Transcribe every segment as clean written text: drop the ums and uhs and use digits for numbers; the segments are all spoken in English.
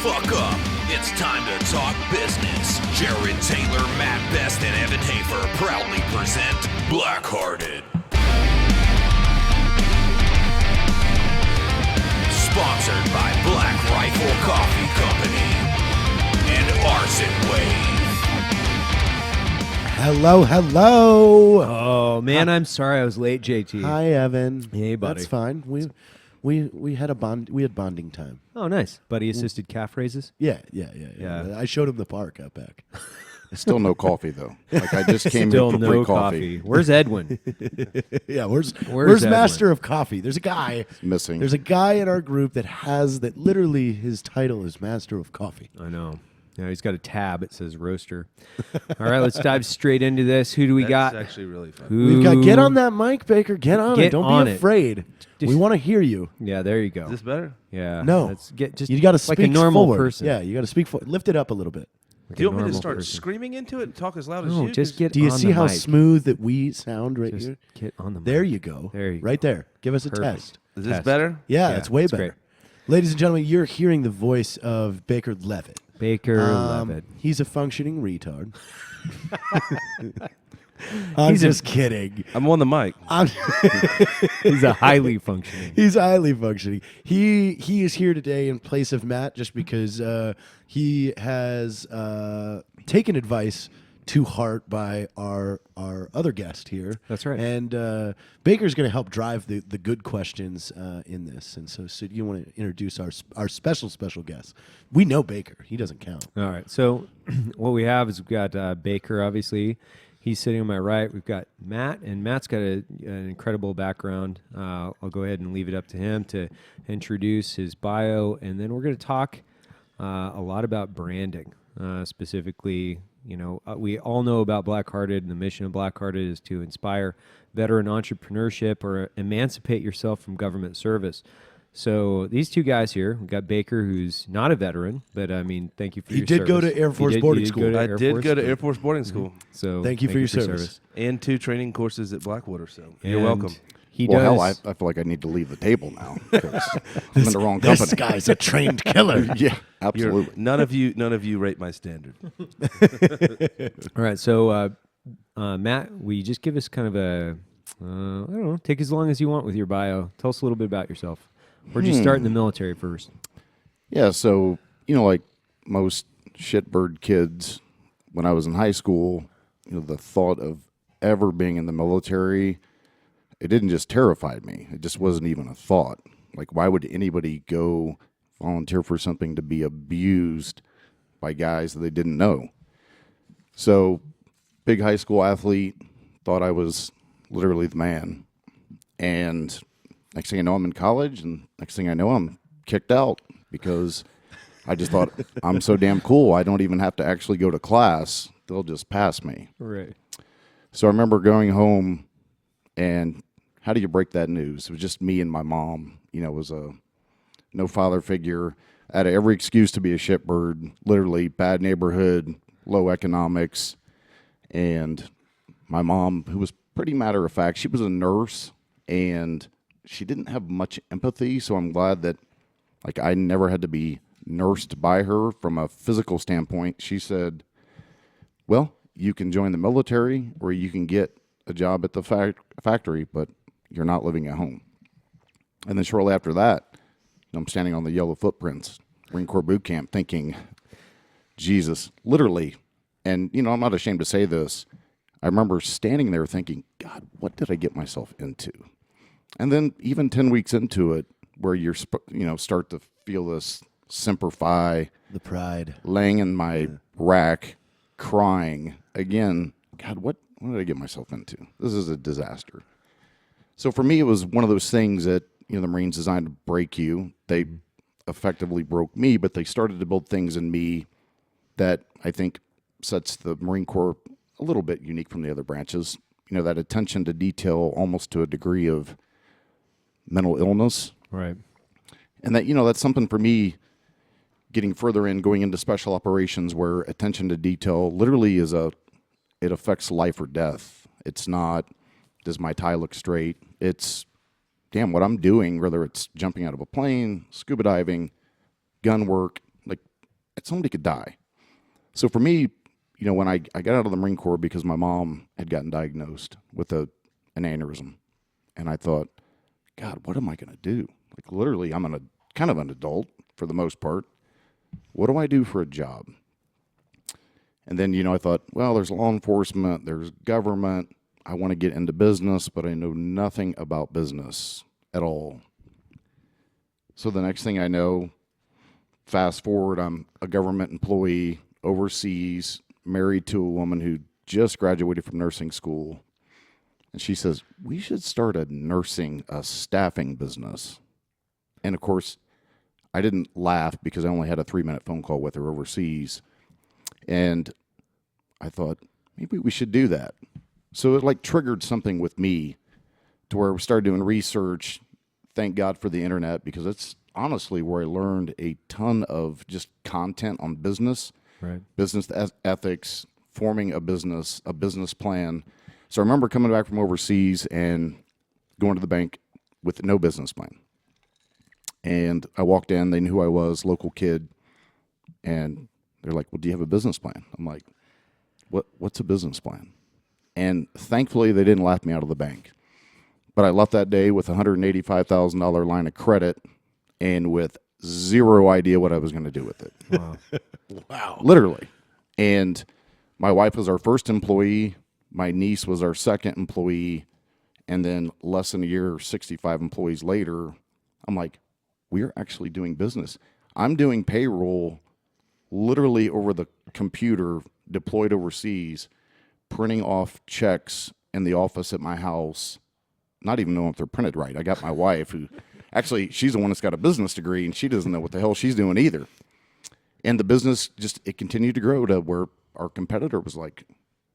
fuck up. It's time to talk business. Jared Taylor, Matt Best, and Evan Hafer proudly present Blackhearted. Sponsored by BlackRifle Coffee Company and Arson Wave. Hello. Oh man, I'm sorry I was late, JT. Hi, Evan. Hey, buddy. That's fine. We had bonding time. Oh, nice. Buddy assisted calf raises. Yeah. Yeah. I showed him the park out back. Still no coffee though. Like I just came Still here for no free coffee. Where's Edwin? Yeah, where's Edwin? Master of Coffee? There's a guy. Missing. There's a guy in our group that literally his title is Master of Coffee. I know. Yeah, he's got a tab. It says roaster. All right, let's dive straight into this. Who do we got? That's actually really fun. We've got get on that mic, Baker. Get on Get it. Don't on be it. afraid. We want to hear you. Yeah, there you go. Is this better? Yeah. No. Let's get just You got to like speak a normal forward. person. Yeah, you got to speak forward. Lift it up a little bit. Like Do you a want me to normal start person. screaming into it and talk as loud as No, you? just get Do you on see the how mic. smooth that we sound right Just here? get on the mic. There you go. There you right go. there. Give us a Perfect. test. Is this Test. better? Yeah, Yeah, it's way it's better. great. Ladies and gentlemen, you're hearing the voice of Baker Levitt. Baker Levitt. He's a functioning retard. I'm just kidding. I'm on the mic. He's a highly functioning. He's highly functioning. He is here today in place of Matt just because he has taken advice to heart by our other guest here. That's right. And Baker's going to help drive the good questions in this. And so you want to introduce our special guest. We know Baker. He doesn't count. All right. So what we have is we've got Baker, obviously. He's sitting on my right. We've got Matt, and Matt's got an incredible background. I'll go ahead and leave it up to him to introduce his bio, and then we're going to talk a lot about branding. Specifically, we all know about Blackhearted, and the mission of Blackhearted is to inspire veteran entrepreneurship or emancipate yourself from government service. So these two guys here, we've got Baker, who's not a veteran, but thank you for your service. He did go to Air Force boarding school. I did go to Air Force boarding school So Thank you for your service. and 2 training courses at Blackwater. So you're And welcome. He Well, hell, does. I feel like I need to leave the table now because I'm in the wrong This company. guy's a trained killer. Yeah, You're- absolutely. none of you rate my standard. All right, so Matt, will you just give us kind of a, I don't know, take as long as you want with your bio. Tell us a little bit about yourself. Where'd you start in the military first? Yeah, so like most shitbird kids, when I was in high school, the thought of ever being in the military, it didn't just terrify me. It just wasn't even a thought. Like, why would anybody go volunteer for something to be abused by guys that they didn't know? So, big high school athlete, thought I was literally the man. And next thing I know, I'm in college, and next thing I know, I'm kicked out because I just thought, I'm so damn cool, I don't even have to actually go to class. They'll just pass me. Right. So I remember going home, and how do you break that news? It was just me and my mom. It was a no father figure. I had every excuse to be a shitbird, literally bad neighborhood, low economics. And my mom, who was pretty matter of fact, she was a nurse, and she didn't have much empathy. So I'm glad that I never had to be nursed by her from a physical standpoint. She said, well, you can join the military or you can get a job at the factory, but you're not living at home. And then shortly after that, I'm standing on the yellow footprints, Marine Corps boot camp, thinking, Jesus, literally. And, I'm not ashamed to say this. I remember standing there thinking, God, what did I get myself into? And then even 10 weeks into it, where you're, start to feel this Semper Fi, The pride. laying in my rack, crying again. God, what did I get myself into? This is a disaster. So for me, it was one of those things that the Marines designed to break you. They effectively broke me, but they started to build things in me that I think sets the Marine Corps a little bit unique from the other branches. That attention to detail, almost to a degree of mental illness. Right. And that, that's something for me, getting further in, going into special operations where attention to detail literally it affects life or death. It's not, does my tie look straight? It's, damn, what I'm doing, whether it's jumping out of a plane, scuba diving, gun work, somebody could die. So for me, you know, when I got out of the Marine Corps because my mom had gotten diagnosed with an aneurysm, and I thought, God, what am I going to do? Like literally, I'm kind of an adult for the most part. What do I do for a job? And then, you know, I thought, well, there's law enforcement, there's government. I want to get into business, but I know nothing about business at all. So the next thing I know, fast forward, I'm a government employee overseas, married to a woman who just graduated from nursing school. And she says, we should start a staffing business. And of course, I didn't laugh because I only had a 3-minute phone call with her overseas. And I thought, maybe we should do that. So it like triggered something with me to where we started doing research. Thank God for the internet, because it's honestly where I learned a ton of just content on business, Right. business ethics, forming a business plan. So I remember coming back from overseas and going to the bank with no business plan. And I walked in, they knew who I was, local kid, and they're like, well, do you have a business plan? I'm like, what's a business plan? And thankfully, they didn't laugh me out of the bank. But I left that day with a $185,000 line of credit and with zero idea what I was going to do with it. Wow. Wow. Literally. And my wife was our first employee. My niece was our second employee. And then less than a year, 65 employees later, I'm like, we're actually doing business. I'm doing payroll literally over the computer deployed overseas, printing off checks in the office at my house, not even knowing if they're printed right. I got my wife, who actually, she's the one that's got a business degree, and she doesn't know what the hell she's doing either. And the business it continued to grow to where our competitor was like,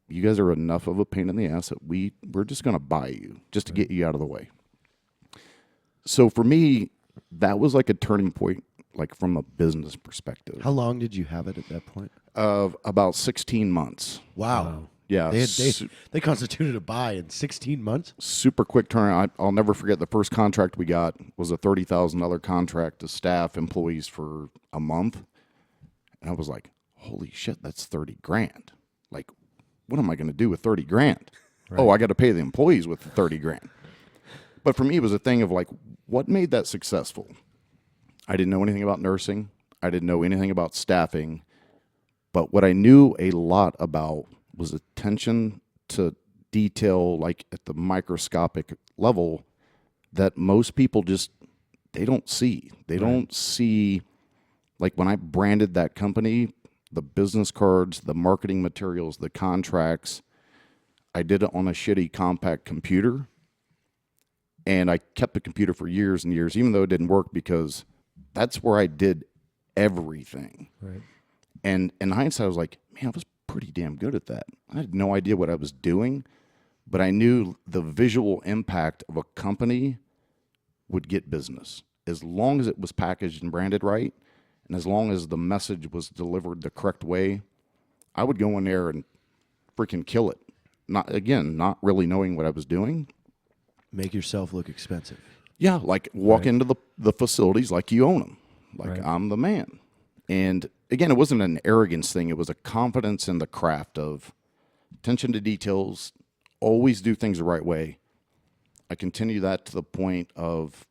you guys are enough of a pain in the ass that we're just going to buy you just to get you out of the way. So for me, that was like a turning point, like from a business perspective. How long did you have it at that point? Of about 16 months. Wow. Yeah. They constituted a buy in 16 months? Super quick turn. I'll never forget the first contract we got was a $30,000 contract to staff employees for a month. And I was like, holy shit, that's 30 grand. Like, what am I going to do with 30 grand? Right. Oh, I got to pay the employees with the 30 grand. But for me, it was a thing of like, what made that successful? I didn't know anything about nursing. I didn't know anything about staffing. But what I knew a lot about was attention to detail, like at the microscopic level, that most people they don't see. They don't see, like when I branded that company, the business cards, the marketing materials, the contracts, I did it on a shitty compact computer. And I kept the computer for years and years, even though it didn't work, because that's where I did everything. Right. And in hindsight, I was like, man, I was pretty damn good at that. I had no idea what I was doing, but I knew the visual impact of a company would get business. As long as it was packaged and branded right, and as long as the message was delivered the correct way, I would go in there and freaking kill it. Not really knowing what I was doing. Make yourself look expensive. Yeah, like walk into the facilities like you own them. Like I'm the man. And again, it wasn't an arrogance thing. It was a confidence in the craft of attention to details, always do things the right way. I continue that to the point of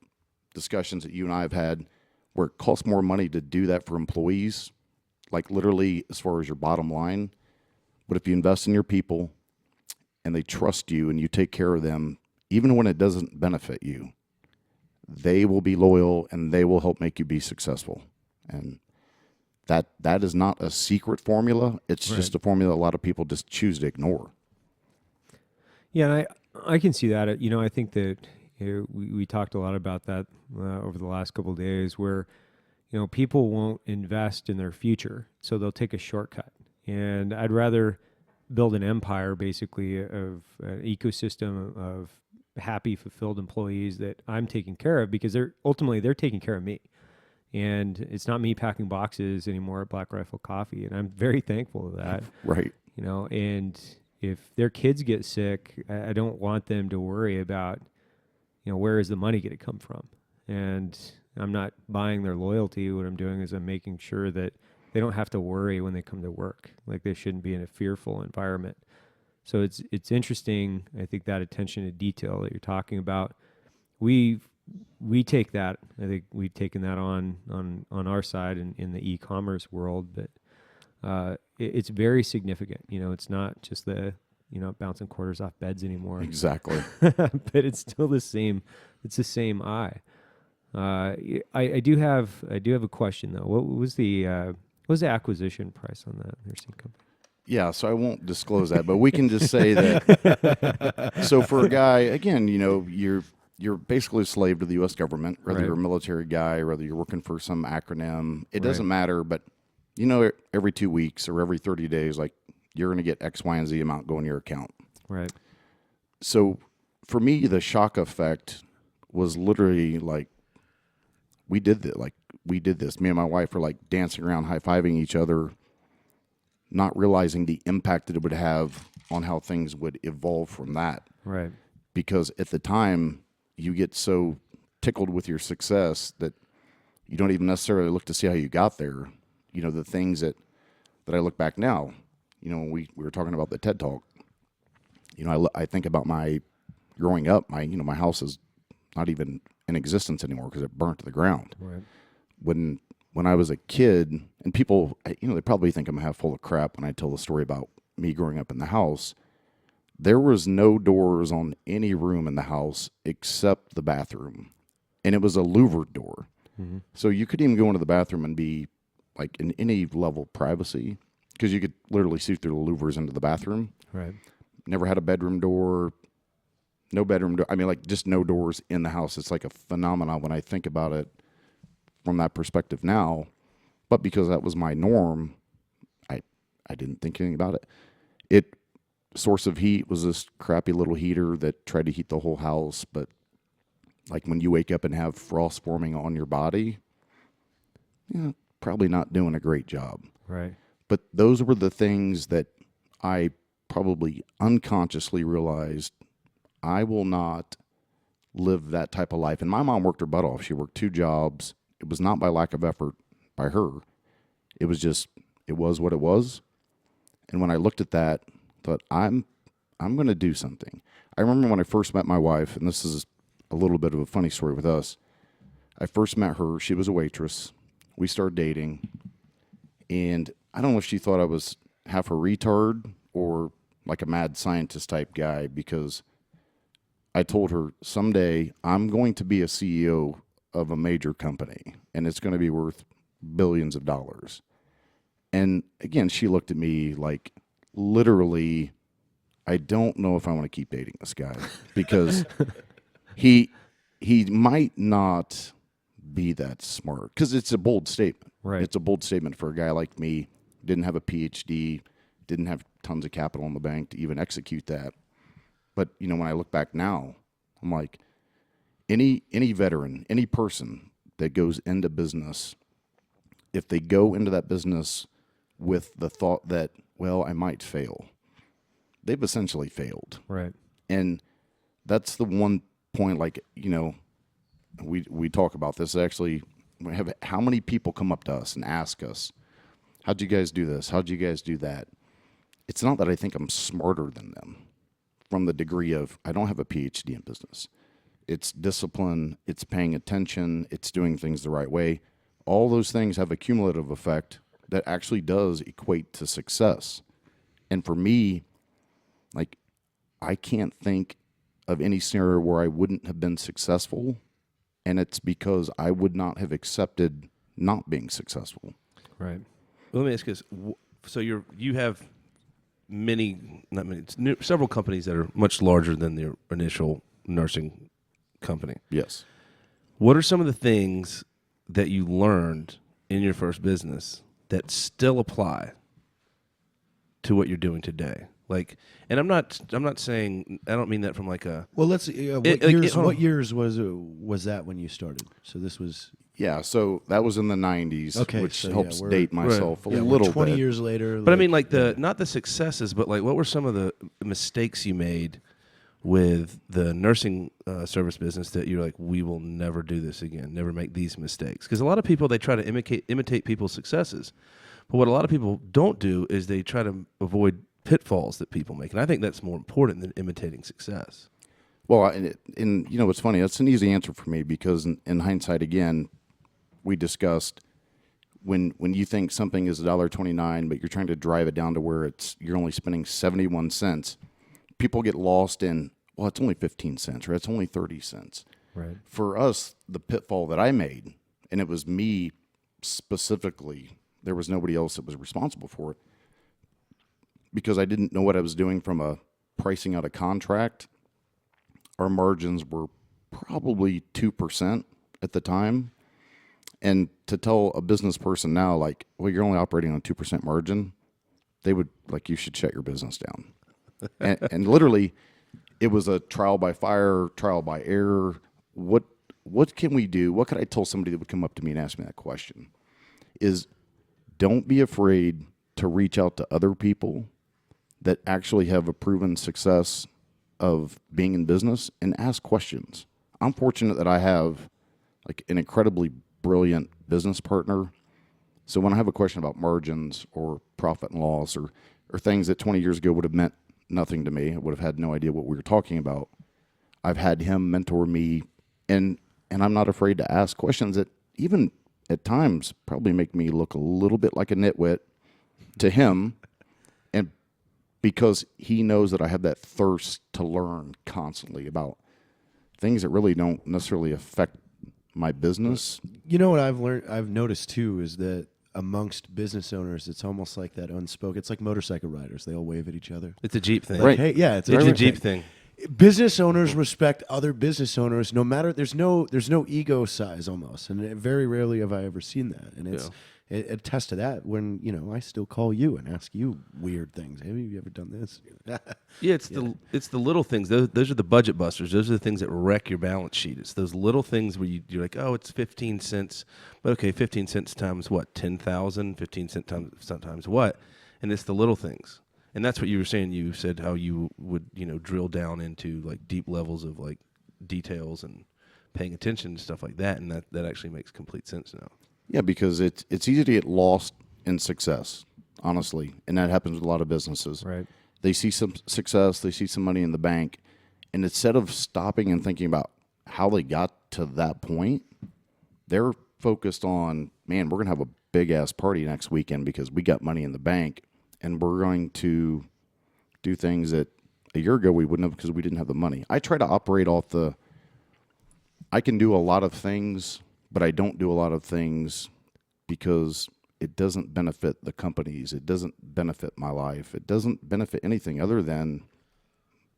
discussions that you and I have had where it costs more money to do that for employees, like literally as far as your bottom line. But if you invest in your people and they trust you and you take care of them, even when it doesn't benefit you, they will be loyal and they will help make you be successful. And that is not a secret formula. It's just a formula a lot of people just choose to ignore. Yeah, and I can see that. You know, I think that we talked a lot about that over the last couple of days, where people won't invest in their future, so they'll take a shortcut. And I'd rather build an empire, basically, of an ecosystem of happy, fulfilled employees that I'm taking care of, because they're taking care of me. And it's not me packing boxes anymore at BlackRifle Coffee, and I'm very thankful for that. Right. And if their kids get sick, I don't want them to worry about, where is the money going to come from? And I'm not buying their loyalty. What I'm doing is I'm making sure that they don't have to worry when they come to work. Like they shouldn't be in a fearful environment. So it's interesting. I think that attention to detail that you're talking about, we take that. I think we've taken that on our side in the e-commerce world, but it's very significant. You know, it's not just the bouncing quarters off beds anymore. Exactly. But it's still the same. It's the same eye. I do have a question though. What was the acquisition price on that nursing company? Yeah, so I won't disclose that, but we can just say that. So for a guy, again, you're basically a slave to the U.S. government, whether Right. you're a military guy, whether you're working for some acronym. It Right. doesn't matter, but every 2 weeks or every 30 days, like you're going to get X, Y, and Z amount going to your account. Right. So for me, the shock effect was literally like we did this. Me and my wife were like dancing around, high-fiving each other, not realizing the impact that it would have on how things would evolve from that. Right. Because at the time, you get so tickled with your success that you don't even necessarily look to see how you got there. The things that I look back now, when we were talking about the TED Talk, I think about my growing up, my house is not even in existence anymore because it burnt to the ground. Right. When I was a kid, and people, they probably think I'm half full of crap when I tell the story about me growing up in the house. There was no doors on any room in the house except the bathroom, and it was a louvered door. Mm-hmm. So you couldn't even go into the bathroom and be like in any level of privacy because you could literally see through the louvers into the bathroom. Right. Never had a bedroom door, no bedroom door. I mean, like just no doors in the house. It's like a phenomenon when I think about it from that perspective now. But because that was my norm, I didn't think anything about it. Source of heat was this crappy little heater that tried to heat the whole house. But like when you wake up and have frost forming on your body, probably not doing a great job. Right. But those were the things that I probably unconsciously realized I will not live that type of life. And my mom worked her butt off. She worked 2 jobs. It was not by lack of effort by her. It was just, it was what it was. And when I looked at that, I thought, I'm going to do something. I remember when I first met my wife, and this is a little bit of a funny story with us. I first met her. She was a waitress. We started dating. And I don't know if she thought I was half a retard or like a mad scientist type guy, because I told her someday I'm going to be a CEO of a major company and it's going to be worth billions of dollars. And again, she looked at me like literally, I don't know if I want to keep dating this guy because he might not be that smart, because it's a bold statement. Right. It's a bold statement for a guy like me, didn't have a PhD, didn't have tons of capital in the bank to even execute that. But, when I look back now, I'm like, any veteran, any person that goes into business, if they go into that business with the thought that, well, I might fail, they've essentially failed. Right. And that's the one point, like, we talk about this. Actually, we have how many people come up to us and ask us, how'd you guys do this? How'd you guys do that? It's not that I think I'm smarter than them from the degree of I don't have a PhD in business. It's discipline, it's paying attention, it's doing things the right way. All those things have a cumulative effect that actually does equate to success. And for me, like, I can't think of any scenario where I wouldn't have been successful, and it's because I would not have accepted not being successful. Right. Well, let me ask you this. So you have several companies that are much larger than the initial nursing company. Yes. What are some of the things that you learned in your first business that still apply to what you're doing today? Like, and I'm not saying, I don't mean that from like a. Well, let's. What years was that when you started? So this was. Yeah, so that was in the 90s, Okay, which so helps we're- date myself a Yeah, little we're 20 bit. years later. But I mean, like not the successes, but like what were some of the mistakes you made with the nursing service business that you're like, we will never do this again, never make these mistakes? Because a lot of people, they try to imitate people's successes, But what a lot of people don't do is they try to avoid pitfalls that people make. And I think that's more important than imitating success. Well, and you know, it's funny. That's an easy answer for me because in hindsight, again, we discussed when you think something is $1.29, but you're trying to drive it down to where you're only spending 71 cents. People get lost in, well, it's only 15 cents or it's only 30 cents. Right. For us, the pitfall that I made, and it was me specifically, there was nobody else that was responsible for it, because I didn't know what I was doing from a pricing out a contract. Our margins were probably 2% at the time. And to tell a business person now, like, well, you're only operating on a 2% margin, they would, like, you should shut your business down. and literally, it was a trial by fire, trial by error. What can we do? What could I tell somebody that would come up to me and ask me that question? Is don't be afraid to reach out to other people that actually have a proven success of being in business and ask questions. I'm fortunate that I have like an incredibly brilliant business partner. So when I have a question about margins or profit and loss or things that 20 years ago would have meant nothing to me, I would have had no idea what we were talking about, I've had him mentor me, and I'm not afraid to ask questions that even at times probably make me look a little bit like a nitwit to him, and because he knows that I have that thirst to learn constantly about things that really don't necessarily affect my business. You know what I've noticed too is that amongst business owners, it's almost like that unspoken. It's like motorcycle riders; they all wave at each other. It's a Jeep thing. Like, hey, yeah, it's It's a everything. Jeep thing. Business owners respect other business owners, no matter. There's no ego size almost, and very rarely have I ever seen that. And it attests to that when I still call you and ask you weird things. Have you ever done this? Yeah, it's the little things. Those are the budget busters. Those are the things that wreck your balance sheet. It's those little things where you're like, oh, it's 15 cents. But okay, 15 cents times what? 10,000? 15 cents times what? And it's the little things. And that's what you were saying. You said how you would, drill down into like deep levels of like details and paying attention to stuff like that. And that actually makes complete sense now. Yeah, because it's easy to get lost in success, honestly. And that happens with a lot of businesses. Right. They see some success, they see some money in the bank, and instead of stopping and thinking about how they got to that point, they're focused on, man, we're going to have a big-ass party next weekend because we got money in the bank, and we're going to do things that a year ago we wouldn't have because we didn't have the money. I try to operate off I can do a lot of things, but I don't do a lot of things because it doesn't benefit the companies. It doesn't benefit my life. It doesn't benefit anything other than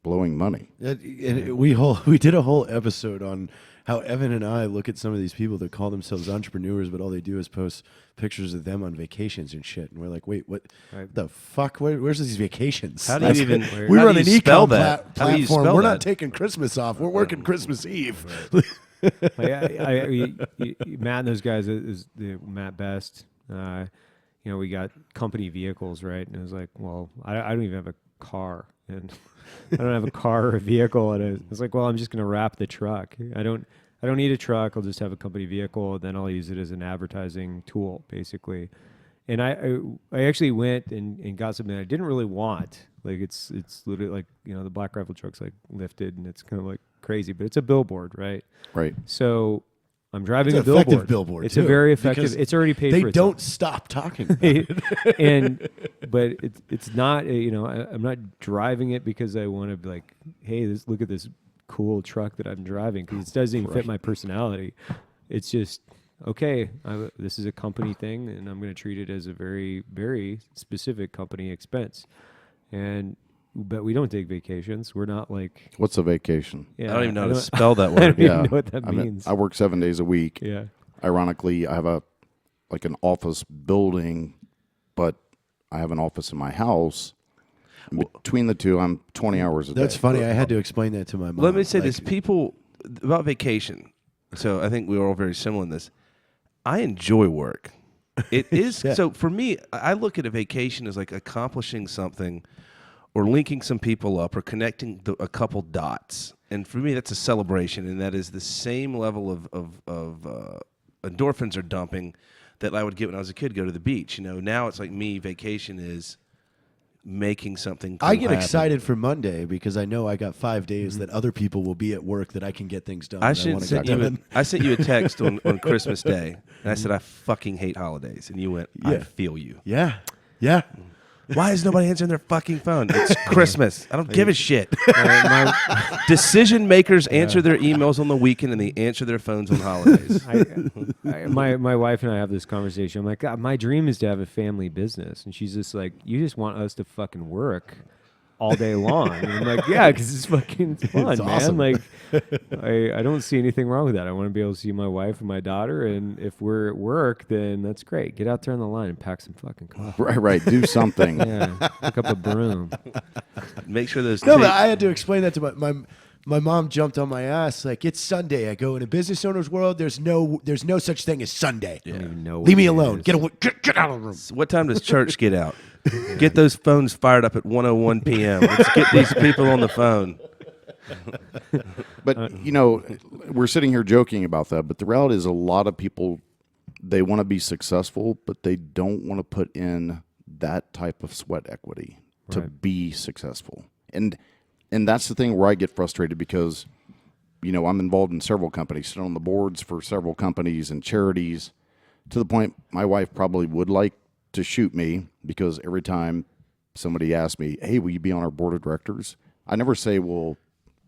blowing money. We did a whole episode on how Evan and I look at some of these people that call themselves entrepreneurs, but all they do is post pictures of them on vacations and shit. And we're like, wait, what the fuck? Where's these vacations? How do you even? We how run do an you spell e-com that? How do you platform. spell We're that? not taking Christmas off. We're working Christmas Eve. Matt and those guys is Matt Best. We got company vehicles, right? And it was like, well, I don't even have a car, and I don't have a car or a vehicle, and it was like, well, I'm just going to wrap the truck. I don't need a truck. I'll just have a company vehicle, and then I'll use it as an advertising tool, basically. And I actually went and got something I didn't really want. Like it's literally like the BlackRifle truck's like lifted, and it's kind of like crazy, but it's a billboard, right? Right. So I'm driving It's a an effective billboard. billboard, It's too, a very effective. because It's already paid They for itself. don't stop talking about it. But it's not. I'm not driving it because I want to be like, hey, look at this cool truck that I'm driving, because it doesn't even fit my personality. It's just okay. This is a company thing, and I'm going to treat it as a very, very specific company expense. But we don't take vacations. We're not like. What's a vacation? Yeah, I don't even know how to spell that I word. don't even Yeah. know what that I mean, means. I work 7 days a week. Yeah. Ironically, I have an office building, but I have an office in my house. Between the two, I'm 20 hours a day. That's funny. I had to explain that to my mom. Let me say Like, this: people about vacation. So I think we are all very similar in this. I enjoy work. It is so for me. I look at a vacation as like accomplishing something, or linking some people up, or connecting a couple dots. And for me, that's a celebration, and that is the same level of endorphins are dumping that I would get when I was a kid, go to the beach. Now it's like me, vacation is making something cool I get happen. excited for Monday because I know I got 5 days that other people will be at work that I can get things done. I that wanna sent get you. done. I sent you a text on Christmas Day, and I said I fucking hate holidays, and you went, "I Yeah. feel you." Yeah. Yeah. Why is nobody answering their fucking phone? It's Christmas. I don't give a shit. my, Decision makers answer their emails on the weekend, and they answer their phones on holidays. my wife and I have this conversation. I'm like, God, my dream is to have a family business, and she's just like, you just want us to fucking work all day long. And I'm like, yeah, because it's fucking fun, It's man. awesome. Like, I don't see anything wrong with that. I want to be able to see my wife and my daughter, and if we're at work, then that's great. Get out there on the line and pack some fucking coffee. Right. Do something. Yeah, pick up a broom. Make sure those. No, but I had to explain that to my mom. Jumped on my ass like it's Sunday. I go in a business owner's world. There's no such thing as Sunday. I don't even know. Leave me what it alone. is. Get out of the room. What time does church get out? Get those phones fired up at 1:01 p.m. Let's get these people on the phone. But we're sitting here joking about that, but the reality is a lot of people, they want to be successful, but they don't want to put in that type of sweat equity to Right. be successful. And that's the thing where I get frustrated because I'm involved in several companies, sit on the boards for several companies and charities, to the point my wife probably would like to shoot me because every time somebody asks me, "Hey, will you be on our board of directors?" I never say, "Well,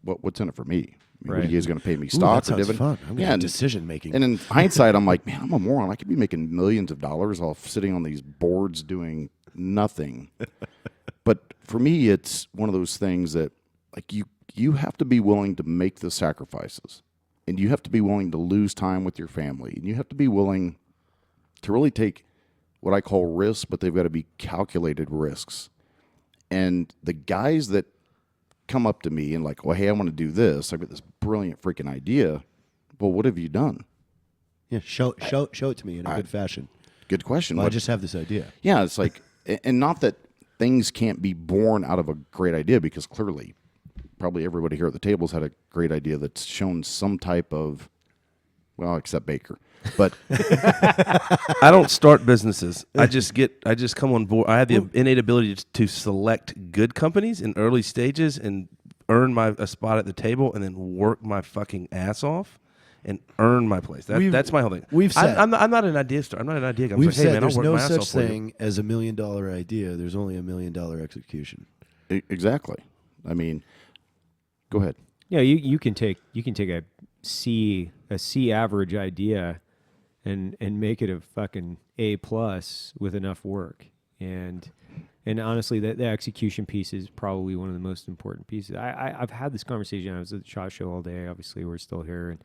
what's in it for me? I mean, what are Right. you guys going to pay me Ooh, stock that or sounds dividend?" fun. I'm gonna have decision making. And in hindsight, I'm like, man, I'm a moron. I could be making millions of dollars off sitting on these boards doing nothing. But for me, it's one of those things that like you have to be willing to make the sacrifices, and you have to be willing to lose time with your family, and you have to be willing to really take what I call risks, but they've got to be calculated risks. And the guys that come up to me and like, well, hey, I want to do this. I've got this brilliant freaking idea. Well, what have you done? Yeah, show it to me in a good fashion. Good question. Well, I What- just have this idea. yeah, it's like, and not that things can't be born out of a great idea, because clearly probably everybody here at the table's had a great idea that's shown some type of, well, except Baker. But I don't start businesses. I just come on board. I have the innate ability to select good companies in early stages and earn a spot at the table, and then work my fucking ass off and earn my place. That's my whole thing. we've said- I'm not an idea star. I'm not an idea guy. I'm We've like, hey, said man, I'll there's work no my ass such off for you. thing as $1 million idea. There's only $1 million execution. exactly. I mean, go ahead. Yeah, you can take a C average idea and make it a fucking A+ with enough work. And honestly, the execution piece is probably one of the most important pieces. I've had this conversation. I was at the SHOT Show all day. Obviously, we're still here, and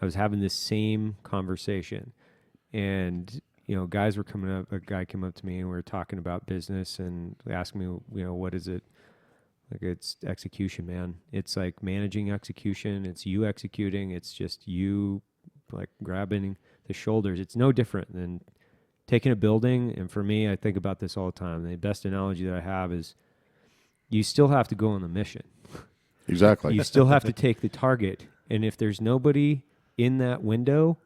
I was having this same conversation. And guys were coming up. A guy came up to me, and we were talking about business, and they asked me, what is it? Like, it's execution, man. It's like managing execution. It's you executing. It's just you, like, grabbing the shoulders. It's no different than taking a building. And for me, I think about this all the time. The best analogy that I have is you still have to go on the mission. Exactly. You still have to take the target. And if there's nobody in that window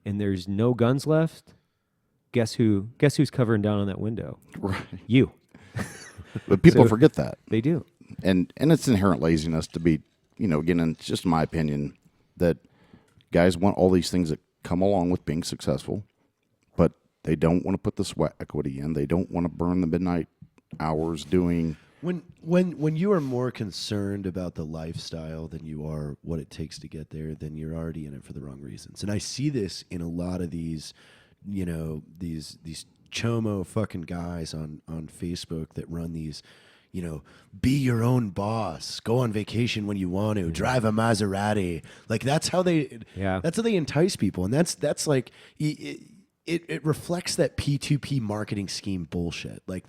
and there's no guns left, guess who's covering down on that window? Right. You. But people So- forget that. They do. And it's inherent laziness to be, again, it's just my opinion that guys want all these things that come along with being successful, but they don't want to put the sweat equity in. They don't want to burn the midnight hours doing. When you are more concerned about the lifestyle than you are what it takes to get there, then you're already in it for the wrong reasons. And I see this in a lot of these, these chomo fucking guys on Facebook that run these, be your own boss, go on vacation when you want to, drive a Maserati. Like that's how they entice people. And that's like it reflects that P2P marketing scheme bullshit. Like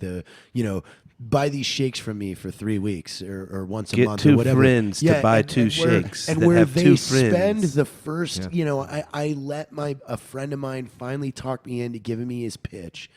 buy these shakes from me for 3 weeks or once a Get month two or whatever. friends to buy two shakes And that where have they two spend friends. the first, I let a friend of mine finally talk me into giving me his pitch.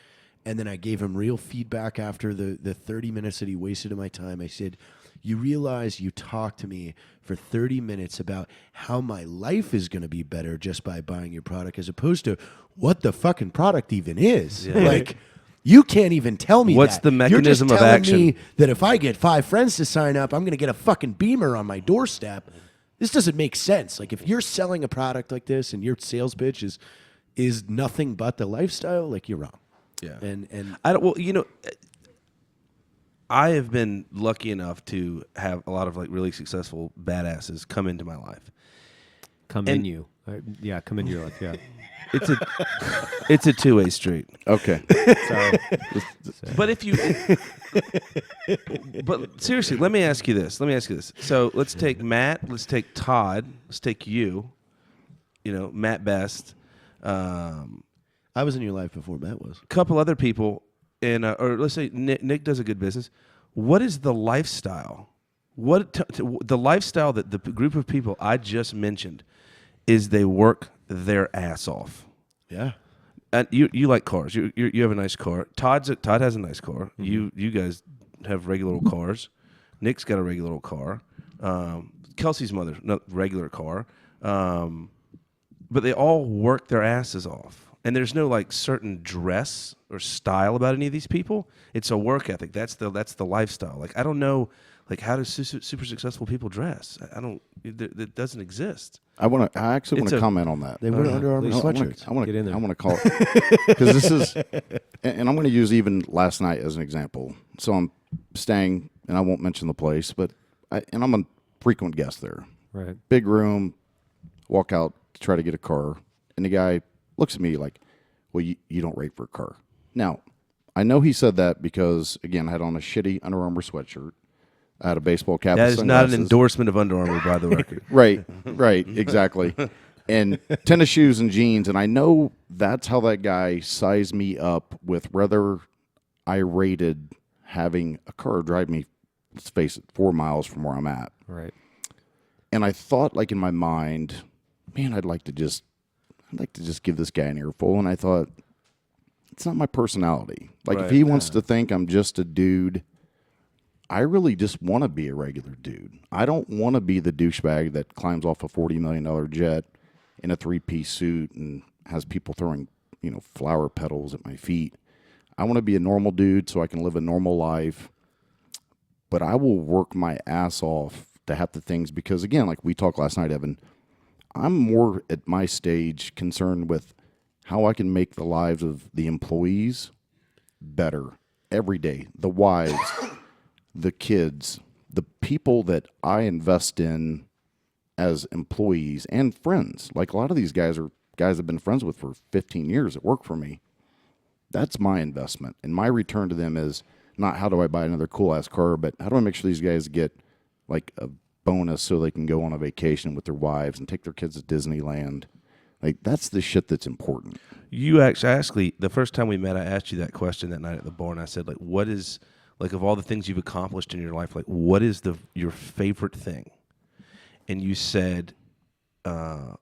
And then I gave him real feedback after the 30 minutes that he wasted of my time. I said, you realize you talked to me for 30 minutes about how my life is going to be better just by buying your product, as opposed to what the fucking product even is. Like, you can't even tell me What's that. the mechanism You're of just telling action? me that if I get 5 friends to sign up, I'm going to get a fucking Beamer on my doorstep. This doesn't make sense. Like, if you're selling a product like this and your sales pitch is nothing but the lifestyle, like, you're wrong. Yeah. And I don't. Well, I have been lucky enough to have a lot of like really successful badasses come into my life. Come in your life. Yeah. It's a two-way street. Okay. Sorry. But but seriously, let me ask you this. So let's take Matt. Let's take Todd. Let's take you. Matt Best. I was in your life before Matt was. A couple other people, and or let's say Nick does a good business. What is the lifestyle? The lifestyle that the group of people I just mentioned is they work their ass off. Yeah. And you like cars. You have a nice car. Todd has a nice car. Mm-hmm. You guys have regular old cars. Nick's got a regular old car. Kelsey's mother, not regular car. But they all work their asses off. And there's no like certain dress or style about any of these people. It's a work ethic. That's the lifestyle. Like, I don't know, like, how do super successul people dress? I don't. It doesn't exist. I actually want to comment on that. They wear Under Armour sweatshirts. I want Get in there. to call it because this is, and I'm going to use even last night as an example. So I'm staying, and I won't mention the place, but I'm a frequent guest there. Right. Big room, walk out to try to get a car, and the guy looks at me like, "Well, you don't rate for a car." Now, I know he said that because again, I had on a shitty Under Armour sweatshirt. I had a baseball cap. That with is sunglasses. not an endorsement of Under Armour, by the record. Right, exactly. And tennis shoes and jeans, and I know that's how that guy sized me up with whether I rated having a car drive me, let's face it, 4 miles from where I'm at. Right. And I thought, like in my mind, man, I'd like to just give this guy an earful. And I thought, it's not my personality. Like if he wants to think I'm just a dude, I really just want to be a regular dude. I don't want to be the douchebag that climbs off a $40 million jet in a 3-piece suit and has people throwing, flower petals at my feet. I want to be a normal dude so I can live a normal life. But I will work my ass off to have the things because, again, like we talked last night, Evan, I'm more at my stage concerned with how I can make the lives of the employees better every day. The wives, the kids, the people that I invest in as employees and friends. Like a lot of these guys are guys I've been friends with for 15 years that work for me. That's my investment. And my return to them is not how do I buy another cool ass car, but how do I make sure these guys get like a bonus so they can go on a vacation with their wives and take their kids to Disneyland. Like that's the shit that's important. You actually, the first time we met, I asked you that question that night at the bar, and I said, like, what is, like, of all the things you've accomplished in your life, like, what is your favorite thing? And you said, I'm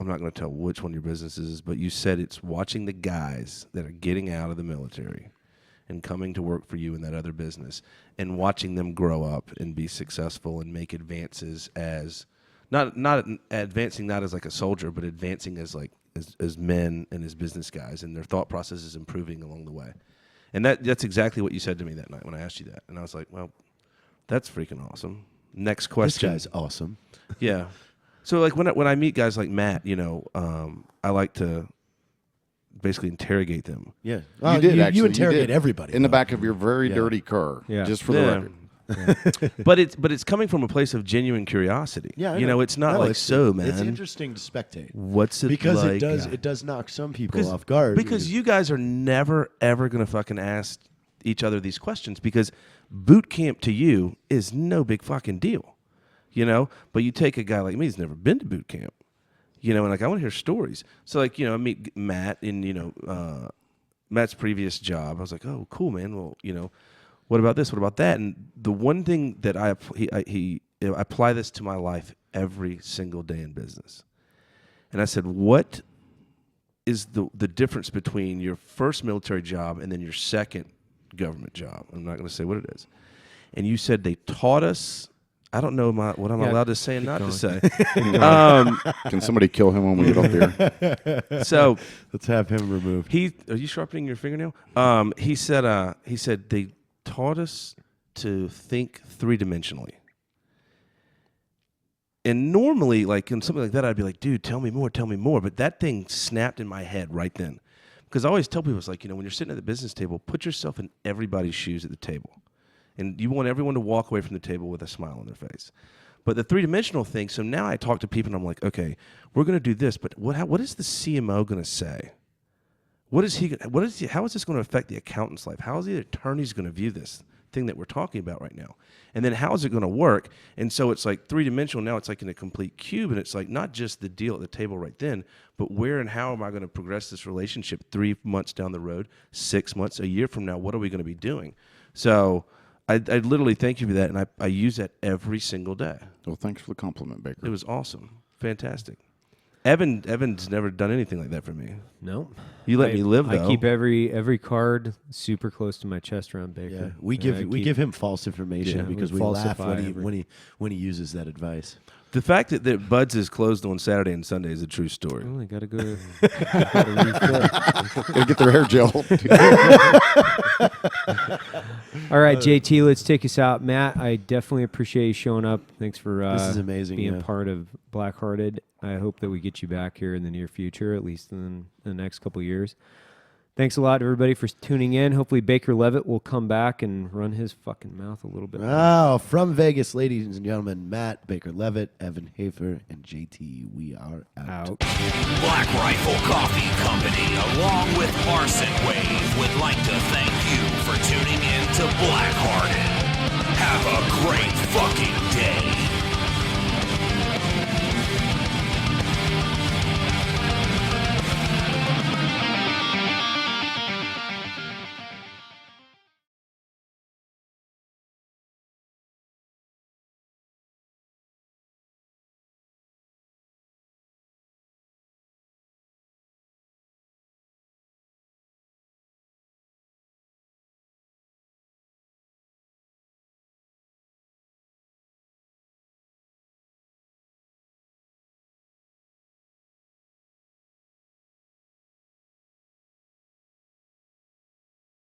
not going to tell which one your business is, but you said it's watching the guys that are getting out of the military and coming to work for you in that other business and watching them grow up and be successful and make advances as not advancing not as like a soldier, but advancing as like as men and as business guys, and their thought process is improving along the way. And that's exactly what you said to me that night when I asked you that. And I was like, well, that's freaking awesome. Next question. This guy's awesome. Yeah. So like when I meet guys like Matt, I like to basically interrogate them. Yeah. You did actually. You interrogate You did. everybody. In the though. back of your very dirty car. Yeah. Just for the Yeah. record. But it's coming from a place of genuine curiosity. Yeah, I it's not like, so, man. It's interesting to spectate What's it because like? it does knock some people off guard. Because you guys are never ever gonna fucking ask each other these questions because boot camp to you is no big fucking deal, But you take a guy like me who's never been to boot camp, and like I want to hear stories. So like I meet Matt in Matt's previous job. I was like, oh, cool, man. Well, what about this? What about that? And the one thing that I apply this to my life every single day in business. And I said, what is the difference between your first military job and then your second government job? I'm not going to say what it is. and you said they taught us. I don't know what I'm allowed to say and not to say. Can somebody kill him when we get up there? So Let's have him removed. are you sharpening your fingernail? He said they taught us to think three-dimensionally. And normally, like in something like that, I'd be like, dude, tell me more. But that thing snapped in my head right then. Because I always tell people, it's like, when you're sitting at the business table, put yourself in everybody's shoes at the table. And you want everyone to walk away from the table with a smile on their face. But the three-dimensional thing, so now I talk to people and I'm like, okay, we're going to do this, but what is the CMO going to say? How is this going to affect the accountant's life? How is the attorney's going to view this thing that we're talking about right now? And then how is it going to work? And so it's like three-dimensional now. It's like in a complete cube, and it's like not just the deal at the table right then, but where and how am I going to progress this relationship 3 months down the road, 6 months, a year from now? What are we going to be doing? So I literally thank you for that, and I use that every single day. Well, thanks for the compliment, Baker. It was awesome. Fantastic. Evan's never done anything like that for me. No. You let me live, though. I keep every card super close to my chest around Baker. Yeah, we give him false information because we laugh when he uses that advice. The fact that Bud's is closed on Saturday and Sunday is a true story. Well, I gotta go. Gotta get their hair gel. All right, JT, let's take us out. Matt, I definitely appreciate you showing up. Thanks for This is amazing, being part of Black-Hearted. I hope that we get you back here in the near future, at least in the next couple of years. Thanks a lot, everybody, for tuning in. Hopefully Baker Levitt will come back and run his fucking mouth a little bit more. Oh, from Vegas, ladies and gentlemen, Matt, Baker Levitt, Evan Hafer, and JT, we are out. Black Rifle Coffee Company, along with Arson Wave, would like to thank you for tuning in to Black-Hearted. Have a great fucking day.